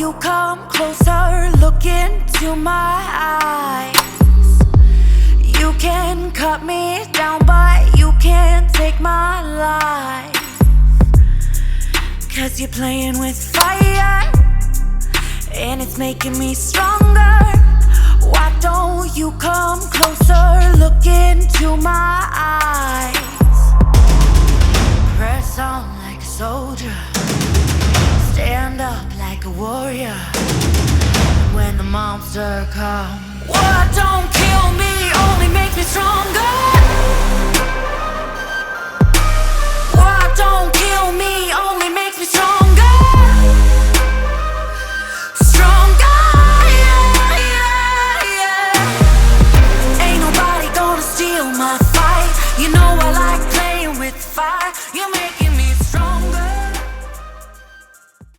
you come closer, look into my eyes. You can cut me down, but you can't take my life. 'Cause you're playing with fire, and it's making me stronger. Why don't you come closer, look into my eyes. Press on like a soldier, stand up like a warrior. When the monster comes, what don't kill me, only makes me stronger. What don't kill me, only makes me stronger. Stronger, yeah, yeah, yeah. Ain't nobody gonna steal my fight. You know I like playing with fire. You make it